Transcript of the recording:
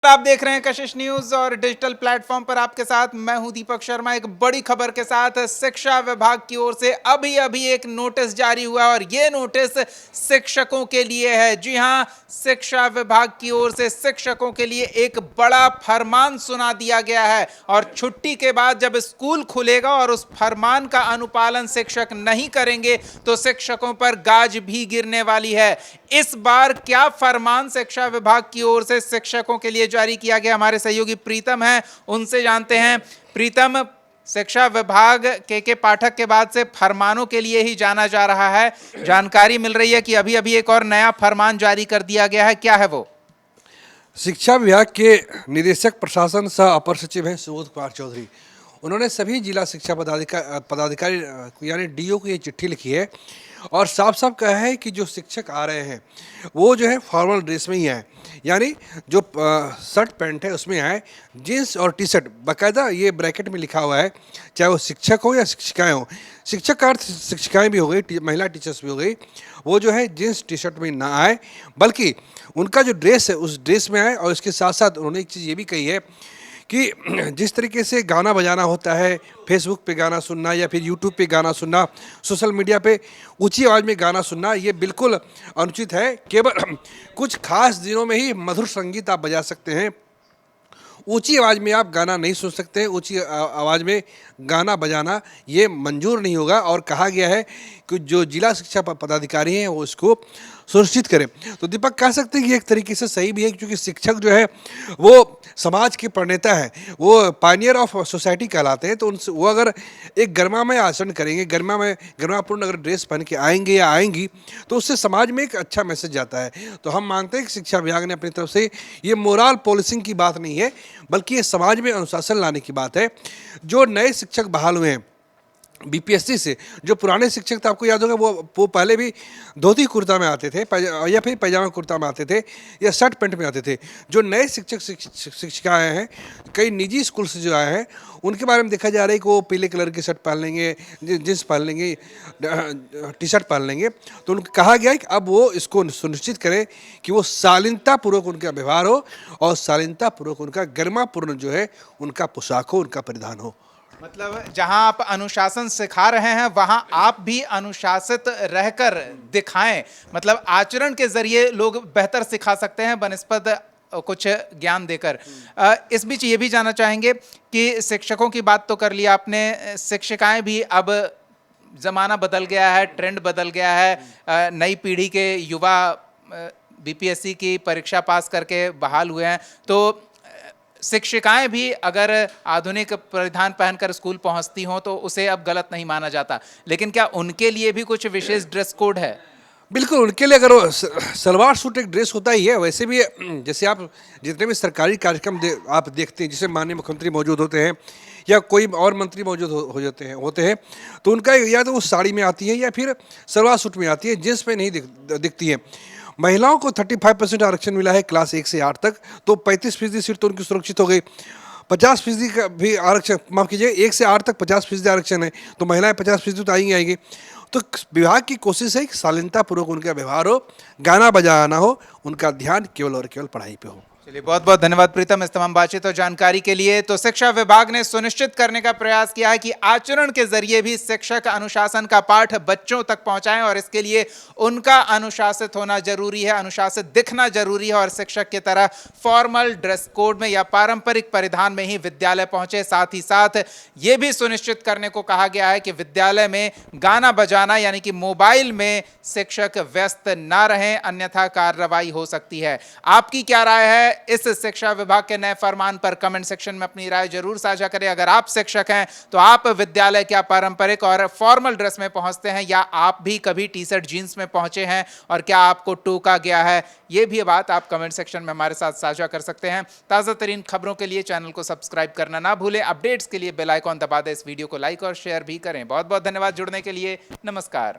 आप देख रहे हैं कशिश न्यूज और डिजिटल प्लेटफॉर्म पर आपके साथ मैं हूं दीपक शर्मा। एक बड़ी खबर के साथ शिक्षा विभाग की ओर से अभी अभी एक नोटिस जारी हुआ और ये नोटिस शिक्षकों के लिए है। जी हां, शिक्षा विभाग की ओर से शिक्षकों के लिए एक बड़ा फरमान सुना दिया गया है और छुट्टी के बाद जब स्कूल खुलेगा और उस फरमान का अनुपालन शिक्षक नहीं करेंगे तो शिक्षकों पर गाज भी गिरने वाली है। इस बार क्या फरमान शिक्षा विभाग की ओर से शिक्षकों के लिए जारी किया गया, हमारे सहयोगी प्रीतम हैं, उनसे जानते हैं। प्रीतम, शिक्षा विभाग के पाठक के बाद से फरमानों के लिए ही जाना जा रहा है। जानकारी मिल रही है कि अभी अभी एक और नया फरमान जारी कर दिया गया है, क्या है वो? शिक्षा विभाग के निदेशक प्रशासन सह अपर सचिव हैं सुबोध कुमार चौधरी। उन्होंने सभी जिला शिक्षा पदाधिकारी यानी डीओ को ये चिट्ठी लिखी है और साफ साफ कहा है कि जो शिक्षक आ रहे हैं वो जो है फॉर्मल ड्रेस में ही आए, यानी जो शर्ट पैंट है उसमें आए, जीन्स और टी शर्ट, बाकायदा ये ब्रैकेट में लिखा हुआ है, चाहे वो शिक्षक हो या शिक्षिकाएं हो। शिक्षक का अर्थ शिक्षिकाएं भी हो गई, महिला टीचर्स भी हो गई, वो जो है जीन्स टी शर्ट में ना आए, बल्कि उनका जो ड्रेस है उस ड्रेस में आए। और इसके साथ साथ उन्होंने एक चीज़ ये भी कही है कि जिस तरीके से गाना बजाना होता है, फेसबुक पे गाना सुनना या फिर यूट्यूब पे गाना सुनना, सोशल मीडिया पे ऊंची आवाज़ में गाना सुनना, ये बिल्कुल अनुचित है। केवल कुछ खास दिनों में ही मधुर संगीत आप बजा सकते हैं, ऊंची आवाज़ में आप गाना नहीं सुन सकते। ऊंची आवाज़ में गाना बजाना ये मंजूर नहीं होगा और कहा गया है कि जो जिला शिक्षा पदाधिकारी हैं वो इसको सुनिश्चित करें। तो दीपक कह सकते हैं कि एक तरीके से सही भी है, क्योंकि शिक्षक जो है वो समाज के प्रणेता है, वो पायनियर ऑफ सोसाइटी कहलाते हैं। तो उनसे वो अगर एक गरिमामय आचरण करेंगे, गरिमापूर्ण अगर ड्रेस पहन के आएंगे या आएंगी, तो उससे समाज में एक अच्छा मैसेज जाता है। तो हम मानते हैं कि शिक्षा विभाग ने अपनी तरफ से ये मोरल पॉलिसिंग की बात नहीं है, बल्कि ये समाज में अनुशासन लाने की बात है। जो नए शिक्षक बहाल हुए हैं बीपीएससी से, जो पुराने शिक्षक थे आपको याद होगा वो पहले भी धोती कुर्ता में आते थे या फिर पैजामा कुर्ता में आते थे या शर्ट पैंट में आते थे। जो नए शिक्षक शिक्षिकाएँ हैं, कई निजी स्कूल से जो आए हैं, उनके बारे में देखा जा रहा है कि वो पीले कलर की शर्ट पहन लेंगे, जींस पहन लेंगे, टी शर्ट पहन लेंगे। तो उनको कहा गया है कि अब वो इसको सुनिश्चित करें कि वो शालीनतापूर्वक उनका व्यवहार हो और शालीनतापूर्वक उनका गरिमापूर्ण जो है उनका पोशाक हो, उनका परिधान हो। मतलब जहां आप अनुशासन सिखा रहे हैं वहां आप भी अनुशासित रहकर दिखाएं। मतलब आचरण के जरिए लोग बेहतर सिखा सकते हैं बनिस्बत कुछ ज्ञान देकर। इस बीच ये भी जानना चाहेंगे कि शिक्षकों की बात तो कर लिया आपने, शिक्षिकाएं भी अब ज़माना बदल गया है, ट्रेंड बदल गया है, नई पीढ़ी के युवा बीपीएससी की परीक्षा पास करके बहाल हुए हैं, तो शिक्षिकाएं भी अगर आधुनिक परिधान पहनकर स्कूल पहुंचती हों तो उसे अब गलत नहीं माना जाता, लेकिन क्या उनके लिए भी कुछ विशेष ड्रेस कोड है? बिल्कुल, उनके लिए अगर वो सलवार सूट एक ड्रेस होता ही है, वैसे भी जैसे आप जितने भी सरकारी कार्यक्रम आप देखते हैं, जिसमें माननीय मुख्यमंत्री मौजूद होते हैं या कोई और मंत्री मौजूद हो जाते हैं, तो उनका या तो वो साड़ी में आती है या फिर सलवार सूट में आती है, जींस में नहीं दिखती है। महिलाओं को 35% आरक्षण मिला है क्लास 1 से 8 तक, तो 35% सीट तो उनकी सुरक्षित हो गई। 50% का भी आरक्षण, माफ कीजिए, 1 से 8 तक 50% आरक्षण है, तो महिलाएं 50% तो आएंगी। तो विभाग की कोशिश है कि शालीनतापूर्वक उनका व्यवहार हो, गाना बजाना हो, उनका ध्यान केवल और केवल पढ़ाई पे हो। चलिए, बहुत बहुत धन्यवाद प्रीतम इस तमाम बातचीत और जानकारी के लिए। तो शिक्षा विभाग ने सुनिश्चित करने का प्रयास किया है कि आचरण के जरिए भी शिक्षक अनुशासन का पाठ बच्चों तक पहुंचाएं और इसके लिए उनका अनुशासित होना जरूरी है, अनुशासित दिखना जरूरी है और शिक्षक की तरह फॉर्मल ड्रेस कोड में या पारंपरिक परिधान में ही विद्यालय पहुंचे। साथ ही साथ ये भी सुनिश्चित करने को कहा गया है कि विद्यालय में गाना बजाना यानी कि मोबाइल में शिक्षक व्यस्त ना रहें, अन्यथा कार्रवाई हो सकती है। आपकी क्या राय है इस शिक्षा विभाग के नए फरमान पर? कमेंट सेक्शन में अपनी राय जरूर साझा करें। अगर आप शिक्षक हैं तो आप विद्यालय क्या पारंपरिक और फॉर्मल ड्रेस में पहुंचते हैं, या आप भी कभी टी शर्ट जीन्स में पहुंचे हैं और क्या आपको टोका गया है? यह भी बात आप कमेंट सेक्शन में हमारे साथ साझा कर सकते हैं। ताजा तरीन खबरों के लिए चैनल को सब्सक्राइब करना ना भूलें। अपडेट्स के लिए बेल आइकॉन दबा दें, इस वीडियो को लाइक और शेयर भी करें। बहुत बहुत धन्यवाद जुड़ने के लिए। नमस्कार।